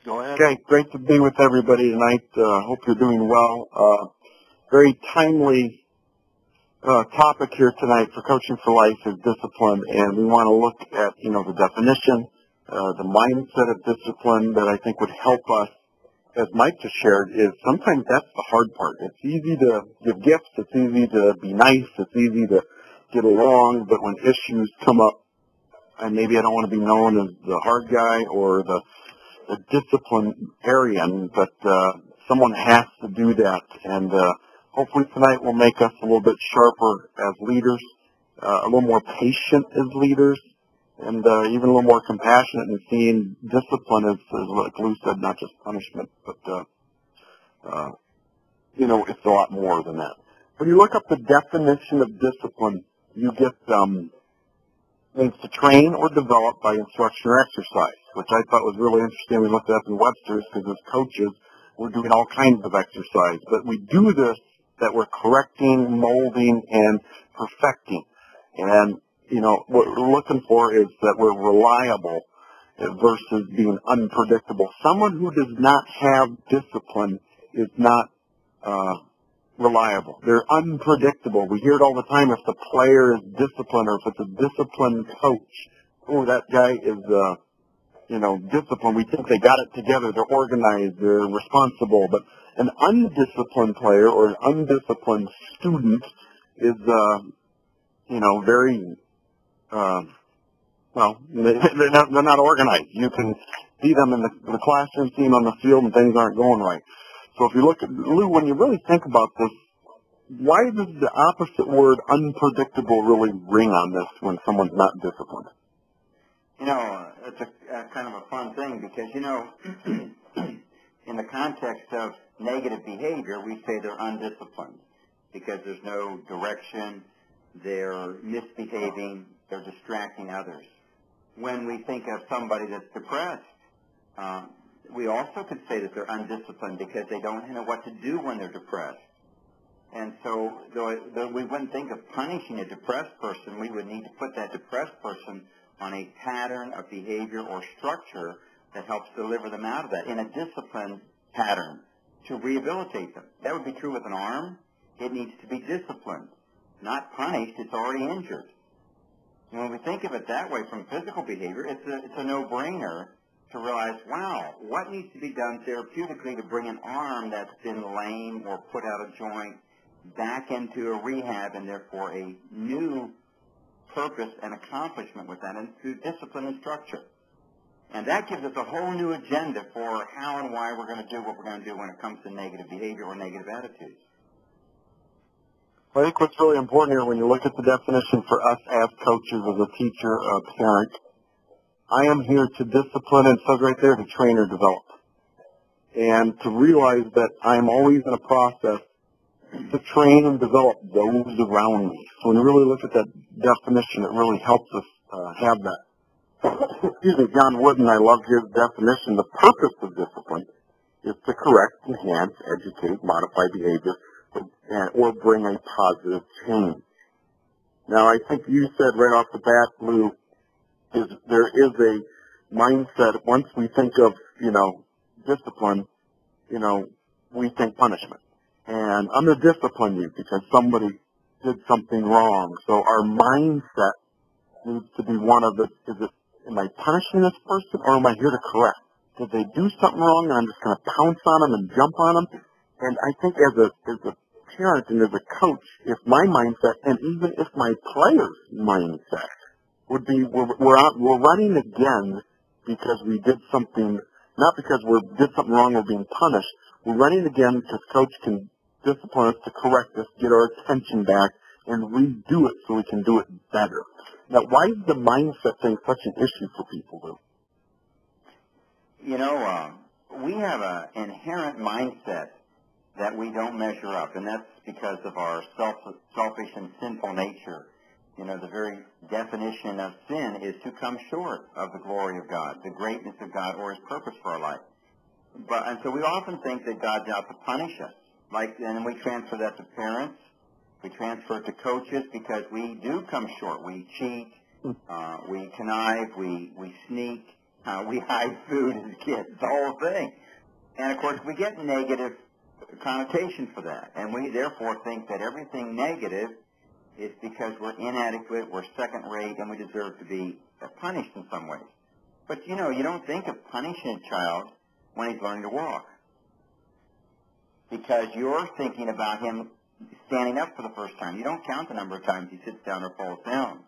Go ahead. Okay, great to be with everybody tonight. Hope you're doing well. Very timely topic here tonight for Coaching for Life is discipline, and we want to look at, the definition, the mindset of discipline that I think would help us, as Mike just shared, is sometimes that's the hard part. It's easy to give gifts, it's easy to be nice, it's easy to get along, but when issues come up, and maybe I don't want to be known as the hard guy or the disciplinarian, but someone has to do that, and hopefully tonight will make us a little bit sharper as leaders, a little more patient as leaders, and even a little more compassionate in seeing discipline as like Lou said, not just punishment, but it's a lot more than that. When you look up the definition of discipline, you get means to train or develop by instruction or exercise, which I thought was really interesting. We looked it up in Webster's because as coaches, we're doing all kinds of exercise. But we do this that we're correcting, molding, and perfecting. And, what we're looking for is that we're reliable versus being unpredictable. Someone who does not have discipline is not reliable. They're unpredictable. We hear it all the time. If the player is disciplined or if it's a disciplined coach, oh, that guy is, disciplined. We think they got it together. They're organized. They're responsible. But an undisciplined player or an undisciplined student is, very, they're not organized. You can see them in the classroom, see them on the field, and things aren't going right. So if you look at, Lou, when you really think about this, why does the opposite word unpredictable really ring on this when someone's not disciplined? It's a kind of a fun thing because, in the context of negative behavior, we say they're undisciplined because there's no direction, they're misbehaving, they're distracting others. When we think of somebody that's depressed, we also could say that they're undisciplined because they don't know what to do when they're depressed. And so though we wouldn't think of punishing a depressed person, we would need to put that depressed person on a pattern of behavior or structure that helps deliver them out of that in a disciplined pattern to rehabilitate them. That would be true with an arm. It needs to be disciplined, not punished. It's already injured. And when we think of it that way from physical behavior, it's a no-brainer to realize, wow, what needs to be done therapeutically to bring an arm that's been lame or put out of joint back into a rehab and therefore a new purpose and accomplishment with that and through discipline and structure. And that gives us a whole new agenda for how and why we're going to do what we're going to do when it comes to negative behavior or negative attitudes. I think what's really important here when you look at the definition for us as coaches, as a teacher, a parent, I am here to discipline, and it says right there, to train or develop. And to realize that I'm always in a process to train and develop those around me. So when you really look at that definition, it really helps us have that. Excuse me, John Wooden, I love his definition. The purpose of discipline is to correct, enhance, educate, modify behavior, or bring a positive change. Now, I think you said right off the bat, Lou, there is a mindset, once we think of, discipline, we think punishment. And I'm going to discipline you because somebody did something wrong. So our mindset needs to be one of am I punishing this person or am I here to correct? Did they do something wrong and I'm just going to pounce on them and jump on them? And I think as a parent and as a coach, if my mindset and even if my player's mindset would be we're running again because we did something, not because we did something wrong or being punished. We're running again because coach can discipline us to correct us, get our attention back, and redo it so we can do it better. Now, why is the mindset thing such an issue for people, Lou? We have an inherent mindset that we don't measure up, and that's because of our selfish and sinful nature. The very definition of sin is to come short of the glory of God, the greatness of God, or His purpose for our life. And so we often think that God's out to punish us. And we transfer that to parents. We transfer it to coaches because we do come short. We cheat, we connive, we sneak. We hide food as kids, the whole thing. And, of course, we get negative connotation for that. And we, therefore, think that everything negative is because we're inadequate, we're second-rate, and we deserve to be punished in some ways. But, you know, you don't think of punishing a child when he's learning to walk, because you're thinking about him standing up for the first time. You don't count the number of times he sits down or falls down.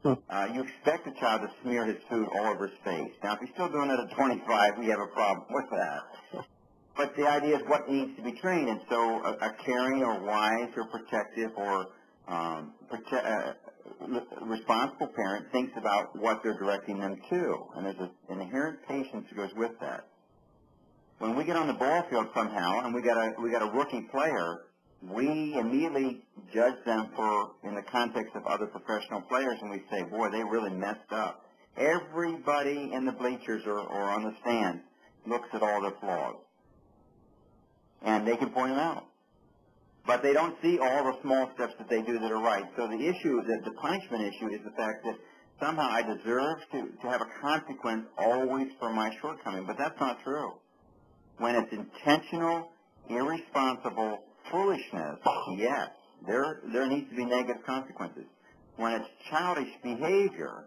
You expect a child to smear his food all over his face. Now, if he's still doing it at 25, we have a problem with that. But the idea is what needs to be trained. And so a caring or wise or protective or responsible parent thinks about what they're directing them to. And there's an inherent patience that goes with that. When we get on the ball field somehow and we got a rookie player, we immediately judge them in the context of other professional players, and we say, boy, they really messed up. Everybody in the bleachers or on the stand looks at all their flaws, and they can point them out. But they don't see all the small steps that they do that are right. So the issue, the punishment issue, is the fact that somehow I deserve to have a consequence always for my shortcoming, but that's not true. When it's intentional, irresponsible foolishness, yes, there needs to be negative consequences. When it's childish behavior,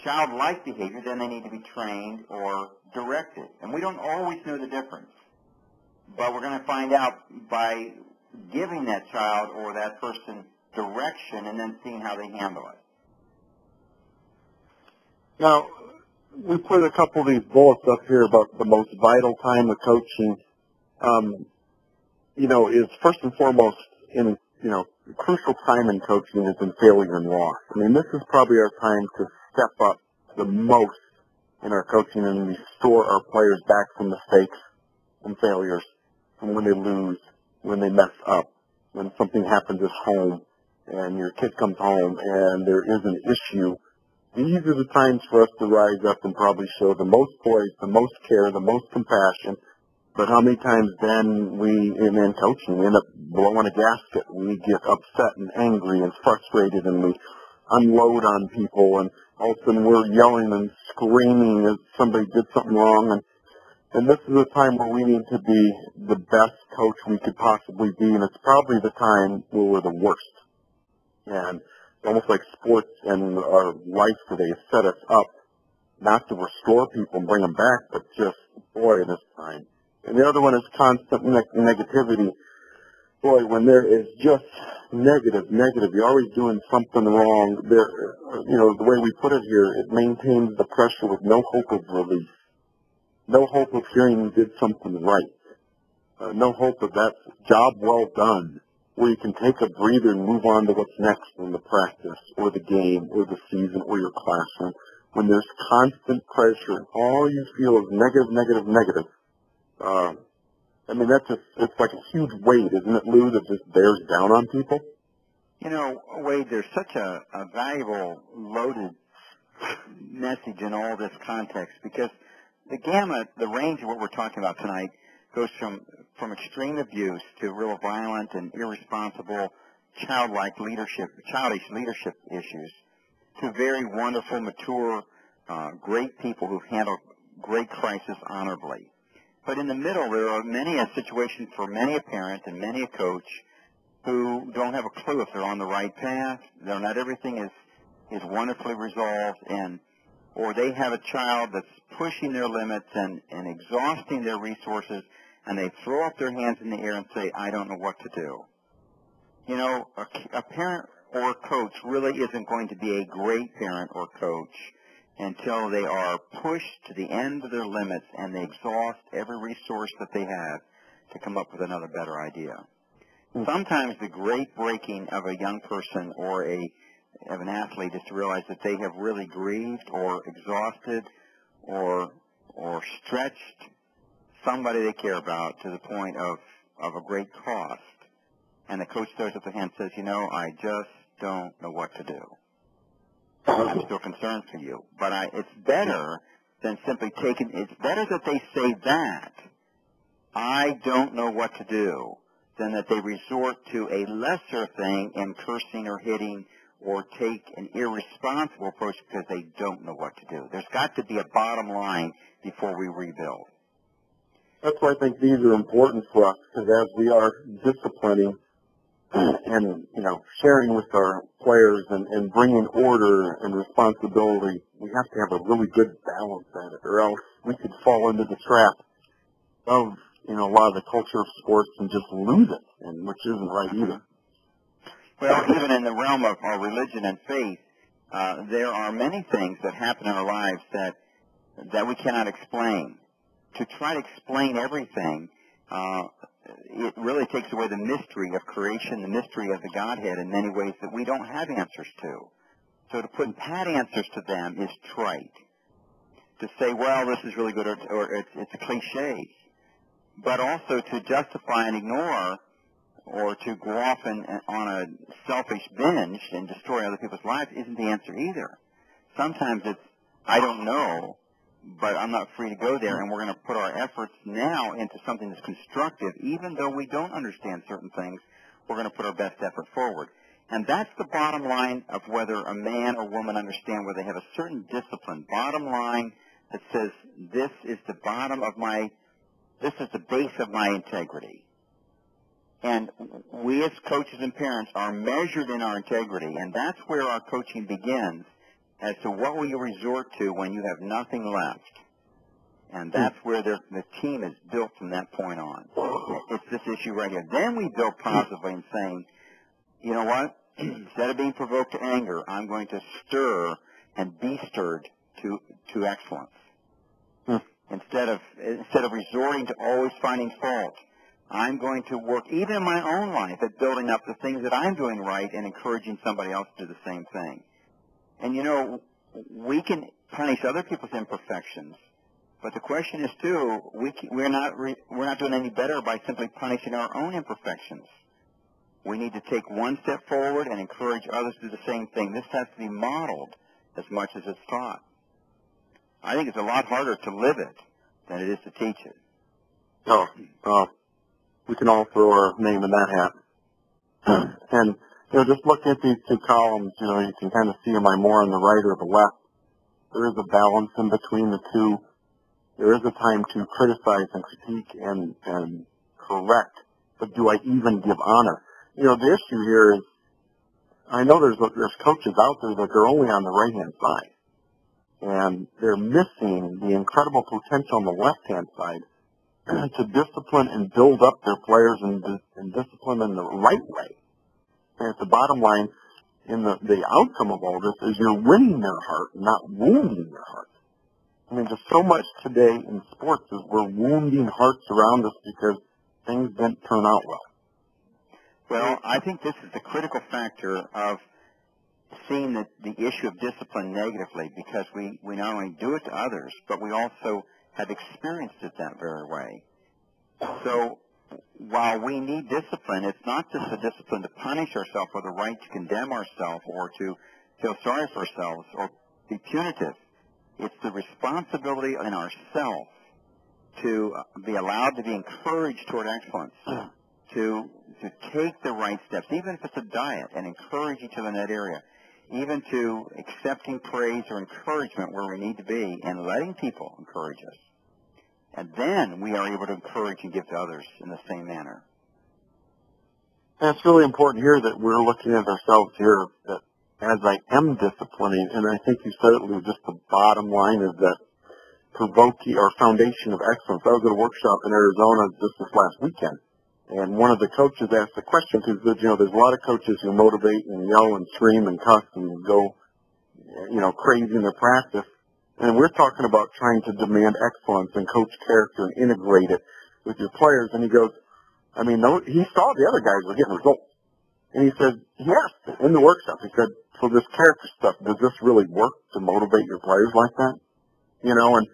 childlike behavior, then they need to be trained or directed. And we don't always know the difference. But we're going to find out by giving that child or that person direction and then seeing how they handle it. Now, we put a couple of these bullets up here about the most vital time of coaching. Is first and foremost crucial time in coaching is in failure and loss. I mean, this is probably our time to step up the most in our coaching and restore our players back from mistakes and failures, from when they lose, when they mess up, when something happens at home and your kid comes home and there is an issue. These are the times for us to rise up and probably show the most poise, the most care, the most compassion. But how many times then in coaching, we end up blowing a gasket. We get upset and angry and frustrated, and we unload on people, and all of a sudden we're yelling and screaming that somebody did something wrong. And this is a time where we need to be the best coach we could possibly be, and it's probably the time where we're the worst. And it's almost like sports and our life today has set us up not to restore people and bring them back, but just, boy, this time. And the other one is constant negativity. Boy, when there is just negative, you're always doing something wrong. The way we put it here, it maintains the pressure with no hope of relief. No hope of hearing you did something right. No hope of that job well done, where you can take a breather and move on to what's next in the practice or the game or the season or your classroom. When there's constant pressure and all you feel is negative, it's like a huge weight, isn't it, Lou, that just bears down on people? Wade, there's such a valuable, loaded message in all this context, because the gamut, the range of what we're talking about tonight goes from extreme abuse to real violent and irresponsible childish leadership issues, to very wonderful, mature, great people who've handled great crisis honorably. But in the middle, there are many a situation for many a parent and many a coach who don't have a clue if they're on the right path. Not everything is wonderfully resolved, or they have a child that's pushing their limits and exhausting their resources, and they throw up their hands in the air and say, I don't know what to do. A parent or coach really isn't going to be a great parent or coach until they are pushed to the end of their limits and they exhaust every resource that they have to come up with another better idea. Sometimes the great breaking of a young person or of an athlete is to realize that they have really grieved or exhausted or stretched somebody they care about to the point of a great cost. And the coach throws up their hand and says, I just don't know what to do. I'm still concerned for you. But it's better than simply it's better that they say that, I don't know what to do, than that they resort to a lesser thing in cursing or hitting or take an irresponsible approach because they don't know what to do. There's got to be a bottom line before we rebuild. That's why I think these are important for us, because as we are disciplining and, sharing with our players and bringing order and responsibility, we have to have a really good balance at it, or else we could fall into the trap of, a lot of the culture of sports and just lose it, and which isn't right either. Well, even in the realm of our religion and faith, there are many things that happen in our lives that we cannot explain. To try to explain everything, it really takes away the mystery of creation, the mystery of the Godhead in many ways that we don't have answers to. So to put pat answers to them is trite. To say, well, this is really good, or it's a cliche. But also to justify and ignore, or to go off on a selfish binge and destroy other people's lives isn't the answer either. Sometimes it's, I don't know, but I'm not free to go there, and we're going to put our efforts now into something that's constructive. Even though we don't understand certain things, we're going to put our best effort forward. And that's the bottom line of whether a man or woman understand whether they have a certain discipline. Bottom line that says, this is the base of my integrity. And we as coaches and parents are measured in our integrity, and that's where our coaching begins as to what will you resort to when you have nothing left. And that's where the team is built from that point on. It's this issue right here. Then we build positively and saying, you know what? Instead of being provoked to anger, I'm going to stir and be stirred to excellence. Instead of resorting to always finding fault, I'm going to work, even in my own life, at building up the things that I'm doing right and encouraging somebody else to do the same thing. And, we can punish other people's imperfections, but the question is, too, we're not doing any better by simply punishing our own imperfections. We need to take one step forward and encourage others to do the same thing. This has to be modeled as much as it's taught. I think it's a lot harder to live it than it is to teach it. Oh, we can all throw our name in that hat. And, just looking at these two columns, you can kind of see, am I more on the right or the left? There is a balance in between the two. There is a time to criticize and critique and correct, but do I even give honor? The issue here is, I know there's coaches out there that are only on the right-hand side, and they're missing the incredible potential on the left-hand side to discipline and build up their players and discipline in the right way. And at the bottom line, in the outcome of all this is you're winning their heart, not wounding their heart. I mean, just so much today in sports is we're wounding hearts around us because things didn't turn out well. Well, I think this is the critical factor of seeing the issue of discipline negatively, because we not only do it to others, but we also have experienced it that very way. So while we need discipline, it's not just a discipline to punish ourselves or the right to condemn ourselves or to feel sorry for ourselves or be punitive. It's the responsibility in ourselves to be allowed to be encouraged toward excellence, to take the right steps, even if it's a diet, and encourage each other in that area, even to accepting praise or encouragement where we need to be and letting people encourage us. And then we are able to encourage and give to others in the same manner. And it's really important here that we're looking at ourselves here, that as I am disciplining, and I think you said it was just the bottom line is that provoking or foundation of excellence. I was at a workshop in Arizona just this last weekend, and one of the coaches asked the question, because there's a lot of coaches who motivate and yell and scream and cuss and go crazy in their practice. And we're talking about trying to demand excellence and coach character and integrate it with your players. And he goes, he saw the other guys were getting results. And he said, yes, in the workshop. He said, so this character stuff, does this really work to motivate your players like that? And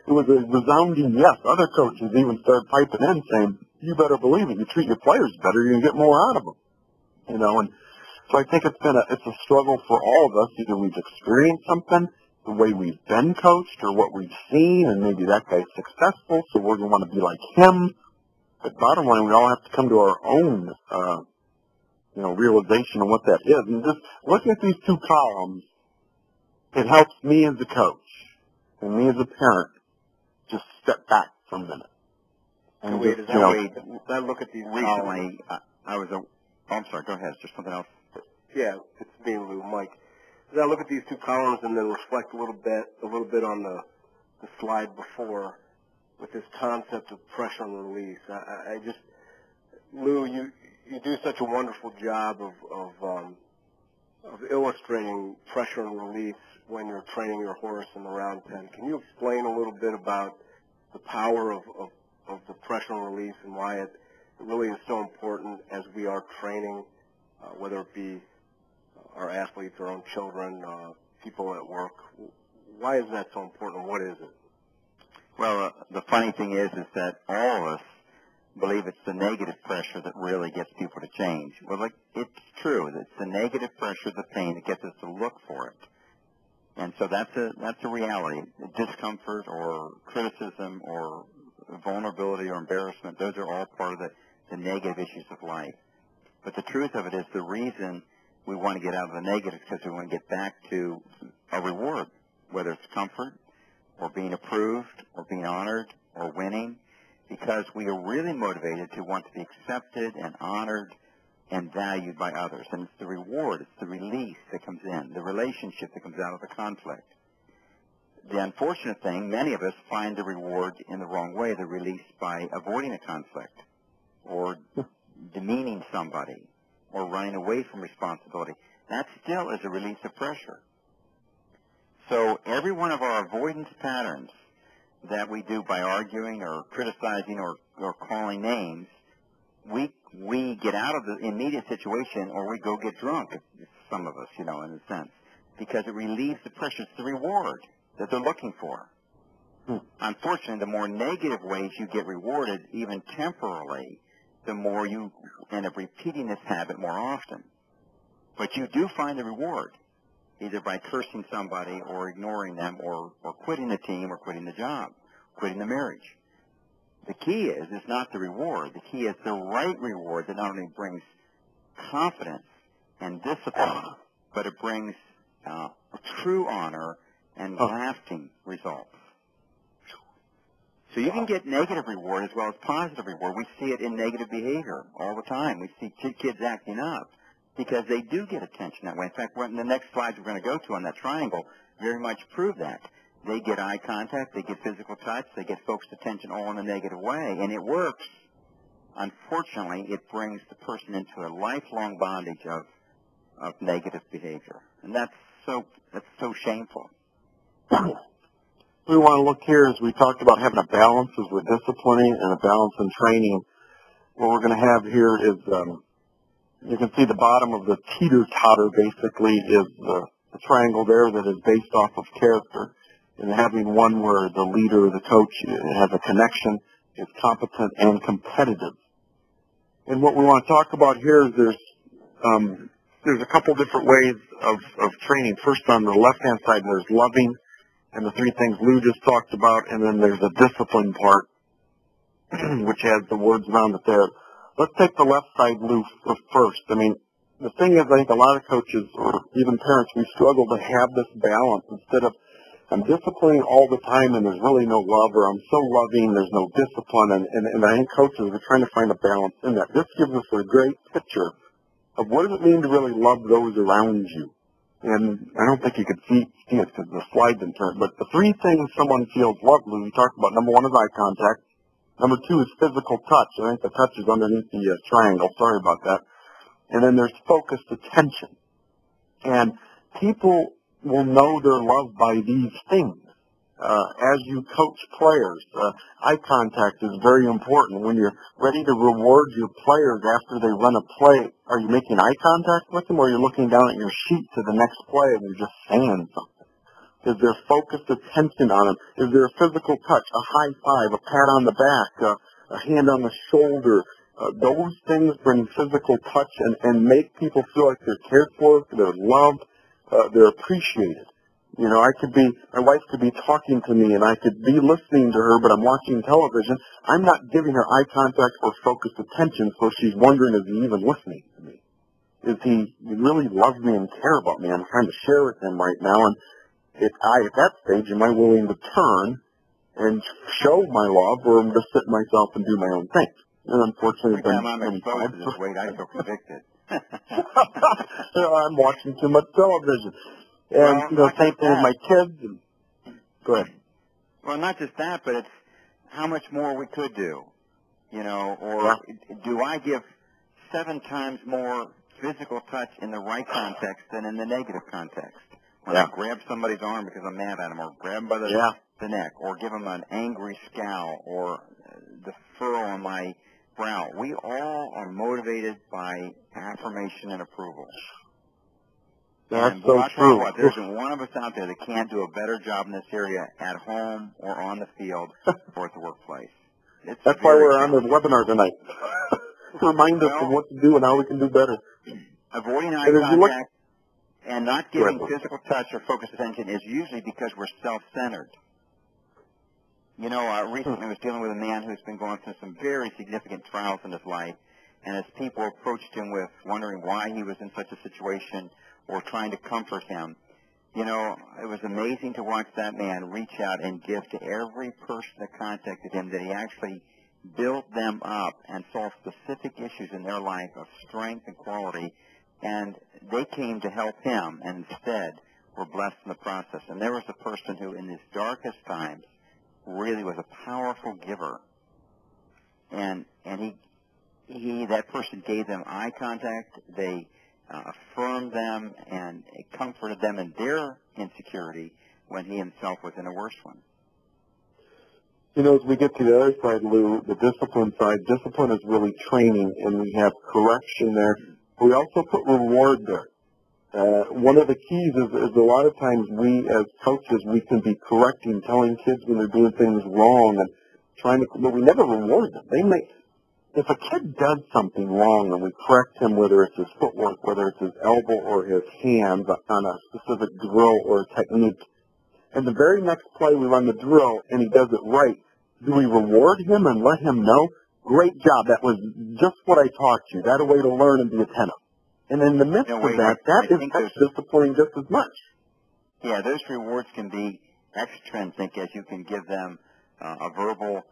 it was a resounding yes. Other coaches even started piping in saying, you better believe it. You treat your players better, you can get more out of them. And so I think it's a struggle for all of us. Either we've experienced something, the way we've been coached, or what we've seen, and maybe that guy's successful, so we're going to want to be like him. But bottom line, we all have to come to our own, realization of what that is. And just looking at these two columns, it helps me as a coach and me as a parent just step back for a minute. And Wait, just, I look at these recently. I'm sorry, go ahead. Is there something else? Yeah, it's me, Lou, Mike. As I look at these two columns and then reflect a little bit on the slide before with this concept of pressure and release, I just, Lou, you do such a wonderful job of illustrating pressure and release when you're training your horse in the round pen. Can you explain a little bit about the power of the pressure and release and why it really is so important as we are training, whether it be our athletes, our own children, people at work? Why is that so important? What is it? Well, the funny thing is that all of us believe it's the negative pressure that really gets people to change. Well, it's true. It's the negative pressure, the pain, that gets us to look for it. And so that's a reality. Discomfort or criticism or vulnerability or embarrassment, those are all part of the negative issues of life. But the truth of it is the reason we want to get out of the negative is because we want to get back to a reward, whether it's comfort or being approved or being honored or winning, because we are really motivated to want to be accepted and honored and valued by others. And it's the reward, it's the release that comes in, the relationship that comes out of the conflict. The unfortunate thing, many of us find the reward in the wrong way, the release by avoiding a conflict or demeaning somebody or running away from responsibility. That still is a release of pressure. So every one of our avoidance patterns that we do by arguing or criticizing or calling names, we get out of the immediate situation or we go get drunk, some of us, in a sense, because it relieves the pressure. It's the reward that they're looking for. Unfortunately, the more negative ways you get rewarded, even temporarily, the more you end up repeating this habit more often. But you do find the reward, either by cursing somebody or ignoring them or quitting the team or quitting the job, quitting the marriage. The key is not the reward. The key is the right reward that not only brings confidence and discipline, but it brings true honor and lasting results. So you can get negative reward as well as positive reward. We see it in negative behavior all the time. We see kids acting up because they do get attention that way. In fact, the next slides we're going to go to on that triangle very much prove that. They get eye contact, they get physical touch, they get focused attention all in a negative way, and it works. Unfortunately, it brings the person into a lifelong bondage of negative behavior, and that's so shameful. We want to look here as we talked about having a balance as we're disciplining and a balance in training. What we're going to have here is, you can see the bottom of the teeter-totter basically is the triangle there that is based off of character, and having one where the leader, the coach, has a connection, is competent and competitive. And what we want to talk about here is there's a couple different ways of training. First, on the left-hand side, there's loving, and the three things Lou just talked about, and then there's a discipline part, which has the words around it there. Let's take the left side, Lou, first. I mean, the thing is, I think a lot of coaches, or even parents, we struggle to have this balance. Instead of, I'm disciplining all the time and there's really no love, or I'm so loving, there's no discipline, and I think coaches are trying to find a balance in that. This gives us a great picture of what does it mean to really love those around you. And I don't think you could see it because the slide didn't turn. But the three things someone feels loved, Lou, you talked about, number one is eye contact. Number two is physical touch. I think the touch is underneath the triangle. Sorry about that. And then there's focused attention. And people will know they're loved by these things. As you coach players, eye contact is very important. When you're ready to reward your players after they run a play, are you making eye contact with them, or are you looking down at your sheet to the next play and you're just saying something? Is there focused attention on them? Is there a physical touch, a high five, a pat on the back, a hand on the shoulder? Those things bring physical touch and make people feel like they're cared for, they're loved, they're appreciated. My wife could be talking to me and I could be listening to her, but I'm watching television. I'm not giving her eye contact or focused attention, so she's wondering, is he even listening to me? is he really loves me and care about me. I'm trying to share with him right now, and at that stage, am I willing to turn and show my love, or I'm just sitting myself and do my own thing? And unfortunately, Every time I'm exposed to this weight, I feel convicted. I'm watching too much television. And, Well, same thing with my kids. And, go ahead. Well, not just that, but it's how much more we could do, or do I give 7 times more physical touch in the right context than in the negative context? When I grab somebody's arm because I'm mad at them, or grab them by the neck, or give them an angry scowl, or the furrow on my brow. We all are motivated by affirmation and approval. That's and so I'll tell you true. what, there isn't one of us out there that can't do a better job in this area at home or on the field or at the workplace. That's why we're on this webinar tonight. To remind us of what to do and how we can do better. Avoiding eye contact and not giving physical touch or focused attention is usually because we're self-centered. Recently I was dealing with a man who's been going through some very significant trials in his life, and as people approached him with wondering why he was in such a situation or trying to comfort him, it was amazing to watch that man reach out and give to every person that contacted him, that he actually built them up and saw specific issues in their life of strength and quality, and they came to help him, and instead were blessed in the process. And there was a person who, in his darkest times, really was a powerful giver, and that person gave them eye contact. They affirmed them and comforted them in their insecurity when he himself was in a worse one. As we get to the other side, Lou, the discipline side, discipline is really training, and we have correction there. We also put reward there. One of the keys is a lot of times we, as coaches, we can be correcting, telling kids when they're doing things wrong, and but we never reward them. If a kid does something wrong and we correct him, whether it's his footwork, whether it's his elbow or his hands on a specific drill or technique, and the very next play we run the drill and he does it right, do we reward him and let him know, great job, that was just what I taught you, that a way to learn and be attentive? And in the midst of that's disciplining just as much. Yeah, those rewards can be extrinsic, as you can give them a verbal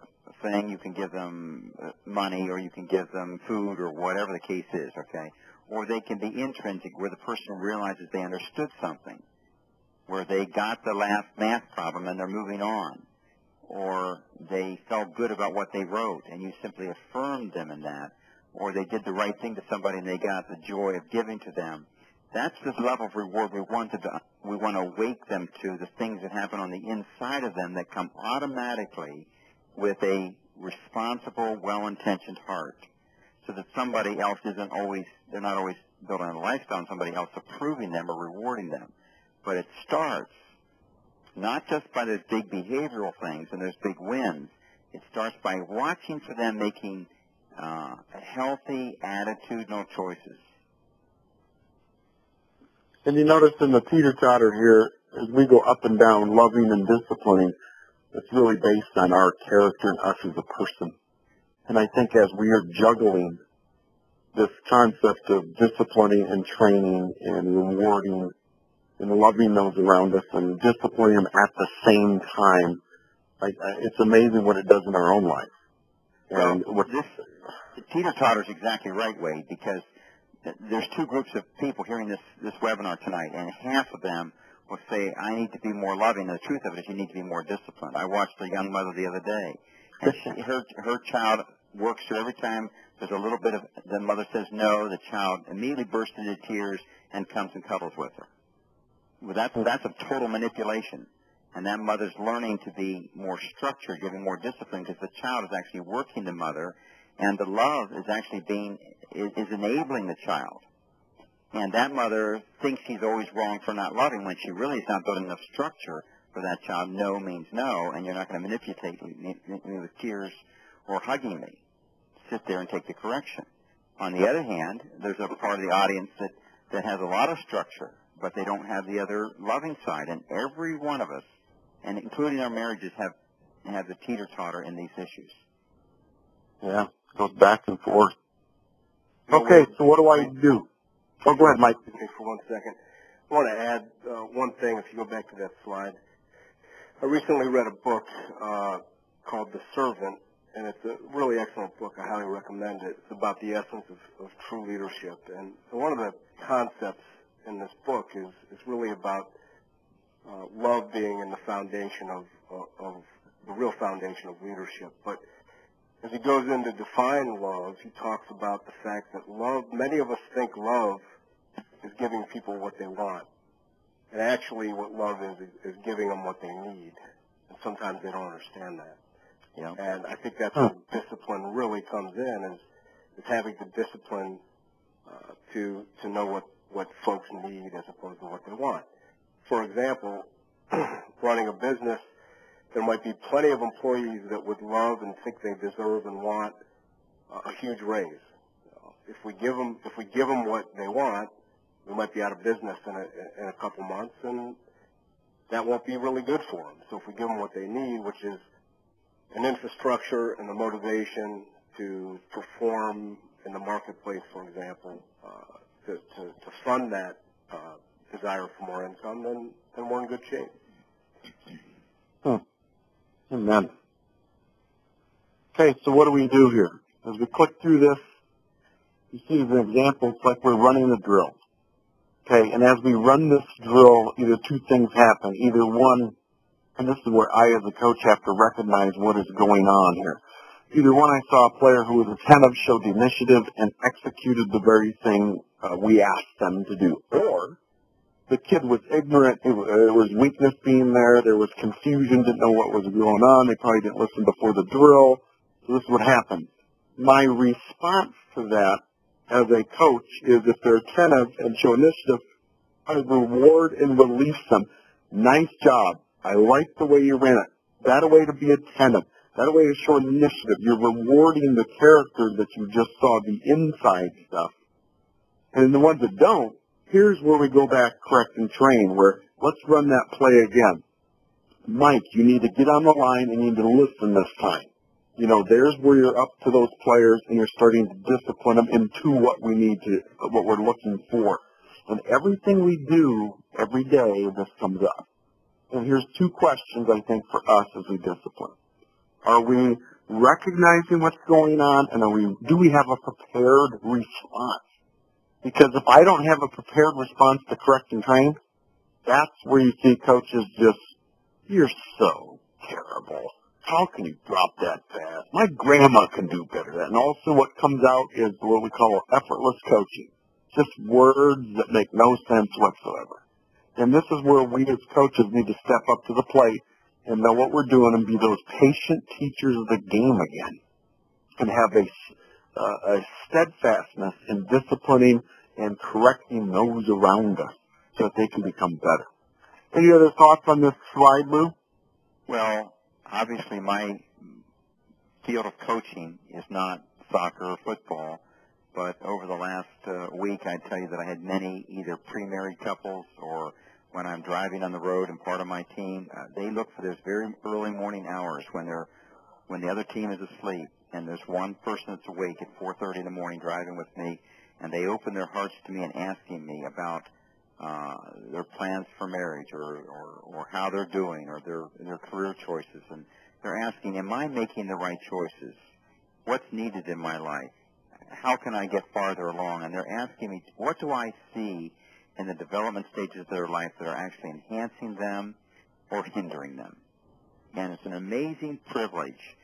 thing, you can give them money, or you can give them food, or whatever the case is, okay? Or they can be intrinsic, where the person realizes they understood something, where they got the last math problem and they're moving on, or they felt good about what they wrote and you simply affirmed them in that, or they did the right thing to somebody and they got the joy of giving to them. That's the level of reward we want to wake them to, the things that happen on the inside of them that come automatically with a responsible, well-intentioned heart, so that somebody else they're not always building on a lifestyle on somebody else approving them or rewarding them. But it starts not just by those big behavioral things and those big wins. It starts by watching for them making healthy, attitudinal choices. And you notice in the teeter-totter here, as we go up and down, loving and disciplining, it's really based on our character and us as a person. And I think as we are juggling this concept of disciplining and training and rewarding and loving those around us and disciplining them at the same time, it's amazing what it does in our own life. And the teeter-totter is exactly right, Wade, because there's 2 groups of people hearing this webinar tonight, and half of them will say, I need to be more loving. And the truth of it is you need to be more disciplined. I watched a young mother the other day, and her child works her every time there's a little bit of, the mother says no, the child immediately bursts into tears and comes and cuddles with her. Well, that's a total manipulation. And that mother's learning to be more structured, giving more discipline, because the child is actually working the mother, and the love is actually is enabling the child. And that mother thinks she's always wrong for not loving, when she really is not building enough structure for that child. No means no, and you're not going to manipulate me with tears or hugging me. Sit there and take the correction. On the other hand, there's a part of the audience that has a lot of structure, but they don't have the other loving side. And every one of us, and including our marriages, have the teeter-totter in these issues. Yeah, it goes back and forth. Okay, so what do I do? Oh, go ahead, Mike. Excuse me for 1 second. I want to add one thing. If you go back to that slide, I recently read a book called The Servant, and it's a really excellent book. I highly recommend it. It's about the essence of true leadership. And one of the concepts in this book is really about love being in the foundation of the real foundation of leadership. But as he goes in to define love, he talks about the fact that love, many of us think love is giving people what they want. And actually what love is giving them what they need. And sometimes they don't understand that. Yeah. And I think that's where discipline really comes in, is having the discipline to know what folks need as opposed to what they want. For example, running a business, there might be plenty of employees that would love and think they deserve and want a huge raise. If we give them what they want, we might be out of business in a couple months, and that won't be really good for them. So if we give them what they need, which is an infrastructure and the motivation to perform in the marketplace, for example, to fund that desire for more income, then we're in good shape. Amen. Okay, so what do we do here? As we click through this, you see as an example, it's like we're running a drill. Okay, and as we run this drill, either two things happen. Either one, and this is where I as a coach have to recognize what is going on here. Either one, I saw a player who was attentive, showed the initiative, and executed the very thing we asked them to do. Or the kid was ignorant, it was weakness being there was confusion, didn't know what was going on, they probably didn't listen before the drill. So this is what happened. My response to that as a coach is if they're attentive and show initiative, I reward and release them. Nice job. I like the way you ran it. That a way to be attentive. That a way to show initiative. You're rewarding the character that you just saw, the inside stuff. And the ones that don't, here's where we go back, correct, and train, where let's run that play again. Mike, you need to get on the line and you need to listen this time. You know, there's where you're up to those players and you're starting to discipline them into what we need to, what we're looking for. And everything we do every day, this comes up. And here's two questions, I think, for us as we discipline. Are we recognizing what's going on, and do we have a prepared response? Because if I don't have a prepared response to correct and train, that's where you see coaches just, you're so terrible. How can you drop that pass? My grandma can do better than that. And also what comes out is what we call effortless coaching. Just words that make no sense whatsoever. And this is where we as coaches need to step up to the plate and know what we're doing and be those patient teachers of the game again. And have a steadfastness in disciplining and correcting those around us so that they can become better. Any other thoughts on this slide, Lou? Well, obviously my field of coaching is not soccer or football, but over the last week I'd tell you that I had many either pre-married couples or when I'm driving on the road and part of my team, they look for those very early morning hours when the other team is asleep and there's one person that's awake at 4:30 in the morning driving with me, and they open their hearts to me and asking me about their plans for marriage or how they're doing or their career choices. And they're asking, am I making the right choices? What's needed in my life? How can I get farther along? And they're asking me, what do I see in the development stages of their life that are actually enhancing them or hindering them? And it's an amazing privilege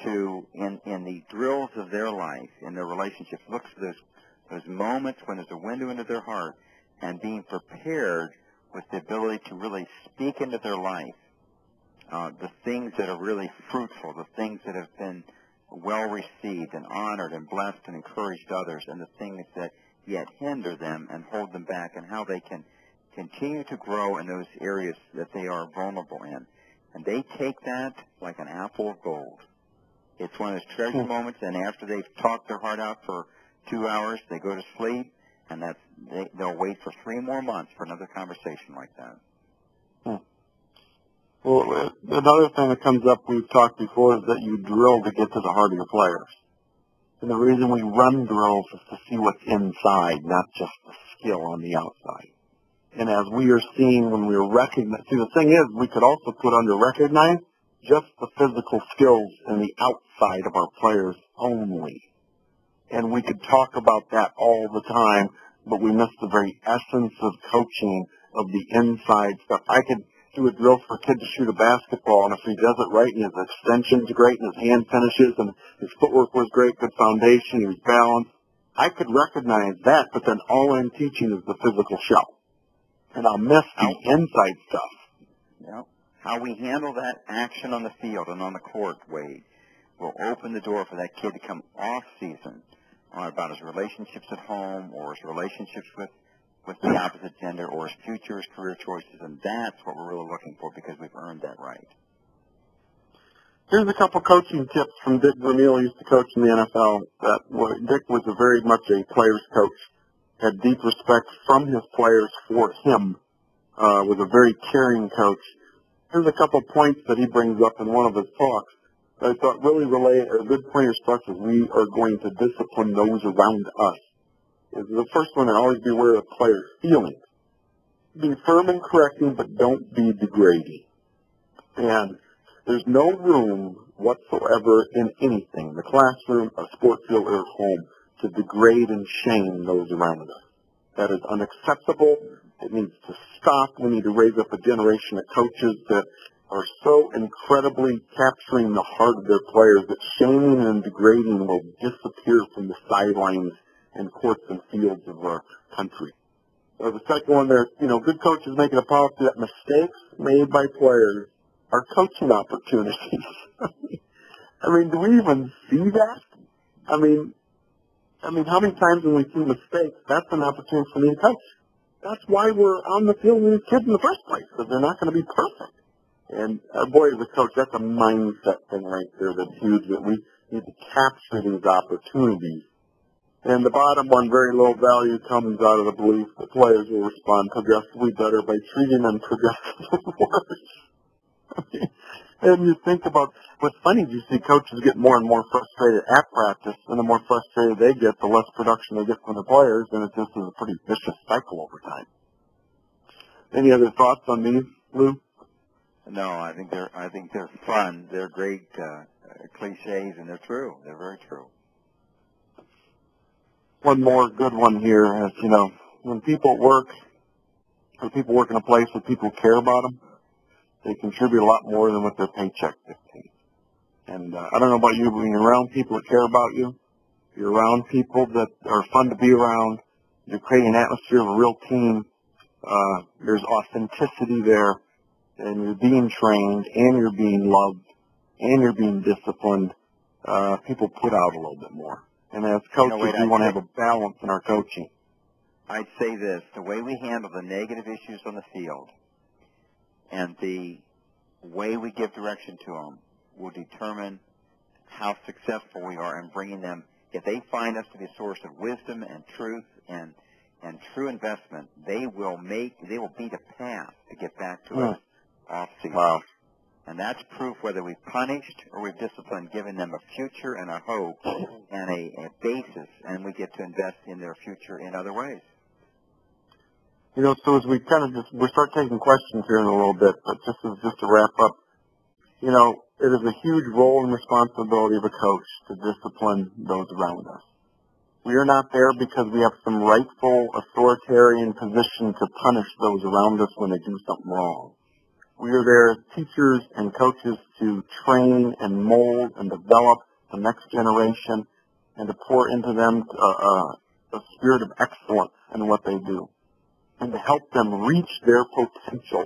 to, in the drills of their life, in their relationships, look for those moments when there's a window into their heart and being prepared with the ability to really speak into their life the things that are really fruitful, the things that have been well received and honored and blessed and encouraged others, and the things that yet hinder them and hold them back, and how they can continue to grow in those areas that they are vulnerable in. And they take that like an apple of gold. It's one of those treasure moments, and after they've talked their heart out for 2 hours, they go to sleep, and they'll wait for 3 more months for another conversation like that. Well, another thing that comes up, we've talked before, is that you drill to get to the heart of your players. And the reason we run drills is to see what's inside, not just the skill on the outside. And as we are seeing when we are recognizing, see, the thing is, we could also put under recognize just the physical skills in the outside of our players only. And we could talk about that all the time, but we miss the very essence of coaching of the inside stuff. I could do a drill for a kid to shoot a basketball, and if he does it right, and his extension's great, and his hand finishes, and his footwork was great, good foundation, he was balanced, I could recognize that, but then all I'm teaching is the physical show. And I'll miss the inside stuff. Yeah. How we handle that action on the field and on the court, Wade, will open the door for that kid to come off season about his relationships at home or his relationships with the opposite gender or his future, his career choices, and that's what we're really looking for because we've earned that right. Here's a couple coaching tips from Dick Vermeil, who used to coach in the NFL. Dick was very much a player's coach, had deep respect from his players for him, was a very caring coach. Here's a couple points that he brings up in one of his talks that I thought really are good pointers for us as we are going to discipline those around us. The first one, and always be aware of players' feelings. Be firm in correcting, but don't be degrading. And there's no room whatsoever in anything, the classroom, a sport field, or at home, to degrade and shame those around us. That is unacceptable. It needs to stop. We need to raise up a generation of coaches that are so incredibly capturing the heart of their players that shaming and degrading will disappear from the sidelines and courts and fields of our country. So the second one there, good coaches make it a policy that mistakes made by players are coaching opportunities. I mean, do we even see that? I mean, how many times when we see mistakes, that's an opportunity for me to coach. That's why we're on the field with these kids in the first place, because they're not going to be perfect. And, boy, as a coach, that's a mindset thing right there that's huge, that we need to capture these opportunities. And the bottom one, very low value, comes out of the belief that players will respond progressively better by treating them progressively worse. And you think about, what's funny is you see coaches get more and more frustrated at practice, and the more frustrated they get, the less production they get from the players, and it just is a pretty vicious cycle over time. Any other thoughts on these, Lou? No, I think they're fun. They're great cliches, and they're true. They're very true. One more good one here is, when people work in a place where people care about them, they contribute a lot more than what their paycheck dictates. And I don't know about you, but when you're around people that care about you, you're around people that are fun to be around, you're creating an atmosphere of a real team, there's authenticity there, and you're being trained, and you're being loved, and you're being disciplined, people put out a little bit more. And as coaches, we want to have a balance in our coaching. I'd say this, the way we handle the negative issues on the field and the way we give direction to them will determine how successful we are in bringing them. If they find us to be a source of wisdom and truth and true investment, they will beat a path to get back to us off season. Wow. And that's proof whether we've punished or we've disciplined, giving them a future and a hope and a basis, and we get to invest in their future in other ways. So as we we start taking questions here in a little bit, but just to wrap up, it is a huge role and responsibility of a coach to discipline those around us. We are not there because we have some rightful authoritarian position to punish those around us when they do something wrong. We are there as teachers and coaches to train and mold and develop the next generation and to pour into them a spirit of excellence in what they do and to help them reach their potential.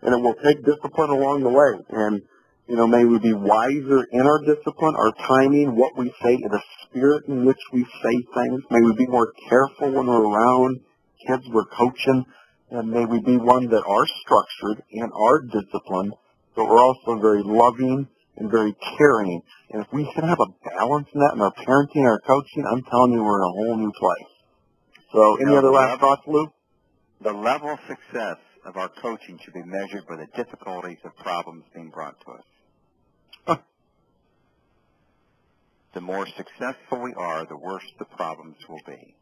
And it will take discipline along the way. And, may we be wiser in our discipline, our timing, what we say, the spirit in which we say things. May we be more careful when we're around kids we're coaching. And may we be one that are structured and are disciplined, but we're also very loving and very caring. And if we can have a balance in that in our parenting, our coaching, I'm telling you, we're in a whole new place. So any other last thoughts, Lou? The level of success of our coaching should be measured by the difficulties of problems being brought to us. The more successful we are, the worse the problems will be.